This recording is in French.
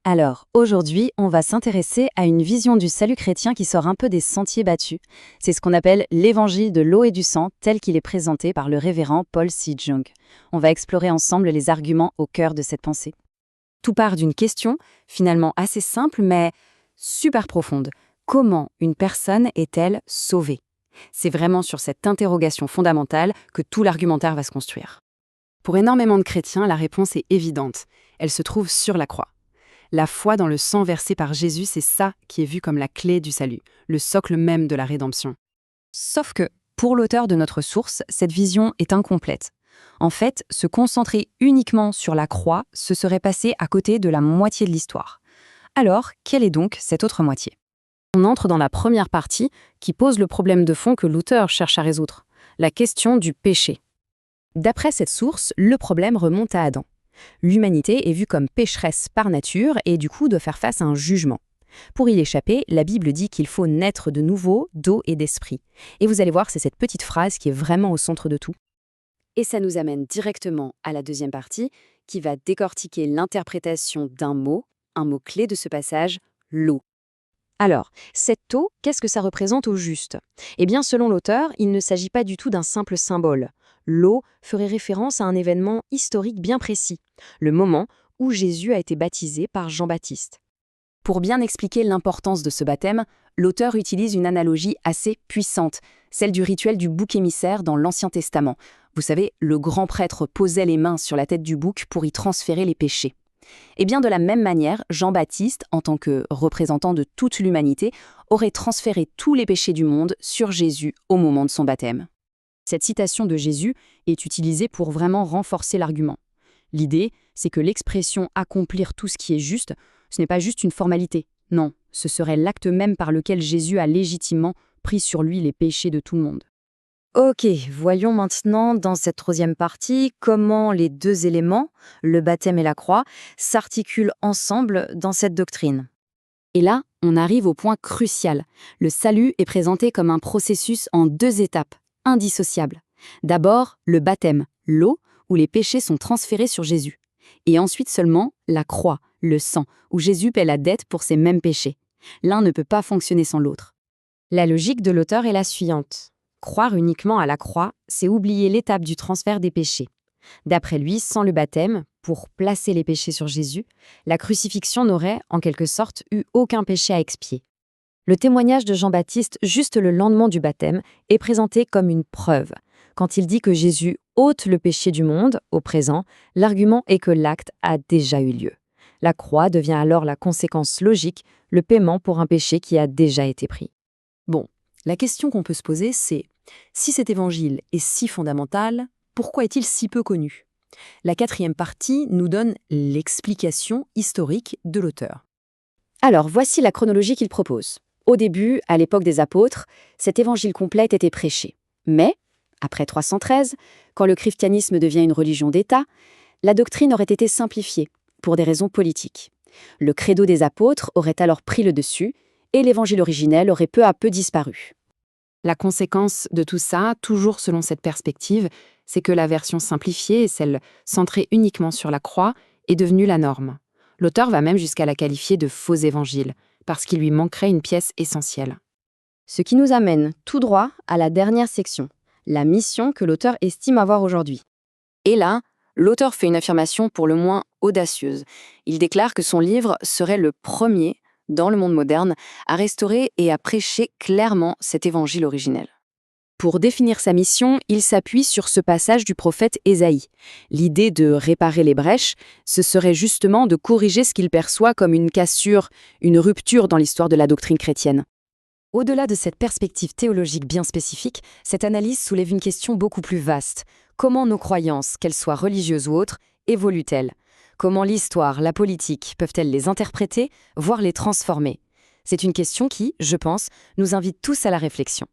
Alors, aujourd'hui, on va s'intéresser à une vision du salut chrétien qui sort un peu des sentiers battus. C'est ce qu'on appelle l'évangile de l'eau et du sang, tel qu'il est présenté par le révérend Paul C. Jung. On va explorer ensemble les arguments au cœur de cette pensée. Tout part d'une question, finalement assez simple, mais super profonde. Comment une personne est-elle sauvée? C'est vraiment sur cette interrogation fondamentale que tout l'argumentaire va se construire. Pour énormément de chrétiens, la réponse est évidente. Elle se trouve sur la croix. La foi dans le sang versé par Jésus, c'est ça qui est vu comme la clé du salut, le socle même de la rédemption. Sauf que, pour l'auteur de notre source, cette vision est incomplète. En fait, se concentrer uniquement sur la croix, ce serait passer à côté de la moitié de l'histoire. Alors, quelle est donc cette autre moitié? On entre dans la première partie qui pose le problème de fond que l'auteur cherche à résoudre, la question du péché. D'après cette source, le problème remonte à Adam. L'humanité est vue comme pécheresse par nature et du coup doit faire face à un jugement. Pour y échapper, la Bible dit qu'il faut naître de nouveau d'eau et d'esprit. Et vous allez voir, c'est cette petite phrase qui est vraiment au centre de tout. Et ça nous amène directement à la deuxième partie qui va décortiquer l'interprétation d'un mot, un mot clé de ce passage, l'eau. Alors, cette eau, qu'est-ce que ça représente au juste? Eh bien, selon l'auteur, il ne s'agit pas du tout d'un simple symbole. L'eau ferait référence à un événement historique bien précis, le moment où Jésus a été baptisé par Jean-Baptiste. Pour bien expliquer l'importance de ce baptême, l'auteur utilise une analogie assez puissante, celle du rituel du bouc émissaire dans l'Ancien Testament. Vous savez, le grand prêtre posait les mains sur la tête du bouc pour y transférer les péchés. Et bien de la même manière, Jean-Baptiste, en tant que représentant de toute l'humanité, aurait transféré tous les péchés du monde sur Jésus au moment de son baptême. Cette citation de Jésus est utilisée pour vraiment renforcer l'argument. L'idée, c'est que l'expression « accomplir tout ce qui est juste », ce n'est pas juste une formalité. Non, ce serait l'acte même par lequel Jésus a légitimement pris sur lui les péchés de tout le monde. Ok, voyons maintenant dans cette troisième partie comment les deux éléments, le baptême et la croix, s'articulent ensemble dans cette doctrine. Et là, on arrive au point crucial. Le salut est présenté comme un processus en deux étapes, indissociables. D'abord, le baptême, l'eau, où les péchés sont transférés sur Jésus. Et ensuite seulement, la croix, le sang, où Jésus paie la dette pour ses mêmes péchés. L'un ne peut pas fonctionner sans l'autre. La logique de l'auteur est la suivante. Croire uniquement à la croix, c'est oublier l'étape du transfert des péchés. D'après lui, sans le baptême, pour placer les péchés sur Jésus, la crucifixion n'aurait, en quelque sorte, eu aucun péché à expier. Le témoignage de Jean-Baptiste, juste le lendemain du baptême, est présenté comme une preuve. Quand il dit que Jésus ôte le péché du monde, au présent, l'argument est que l'acte a déjà eu lieu. La croix devient alors la conséquence logique, le paiement pour un péché qui a déjà été pris. Bon, la question qu'on peut se poser, c'est si cet évangile est si fondamental, pourquoi est-il si peu connu? La quatrième partie nous donne l'explication historique de l'auteur. Alors, voici la chronologie qu'il propose. Au début, à l'époque des apôtres, cet évangile complet était prêché. Mais, après 313, quand le christianisme devient une religion d'État, la doctrine aurait été simplifiée, pour des raisons politiques. Le credo des apôtres aurait alors pris le dessus, et l'évangile originel aurait peu à peu disparu. La conséquence de tout ça, toujours selon cette perspective, c'est que la version simplifiée, celle centrée uniquement sur la croix, est devenue la norme. L'auteur va même jusqu'à la qualifier de faux évangile, parce qu'il lui manquerait une pièce essentielle. Ce qui nous amène tout droit à la dernière section, la mission que l'auteur estime avoir aujourd'hui. Et là, l'auteur fait une affirmation pour le moins audacieuse. Il déclare que son livre serait le premier dans le monde moderne, à restaurer et à prêcher clairement cet évangile originel. Pour définir sa mission, il s'appuie sur ce passage du prophète Ésaïe. L'idée de réparer les brèches, ce serait justement de corriger ce qu'il perçoit comme une cassure, une rupture dans l'histoire de la doctrine chrétienne. Au-delà de cette perspective théologique bien spécifique, cette analyse soulève une question beaucoup plus vaste. Comment nos croyances, qu'elles soient religieuses ou autres, évoluent-elles ? Comment l'histoire, la politique peuvent-elles les interpréter, voire les transformer? C'est une question qui, je pense, nous invite tous à la réflexion.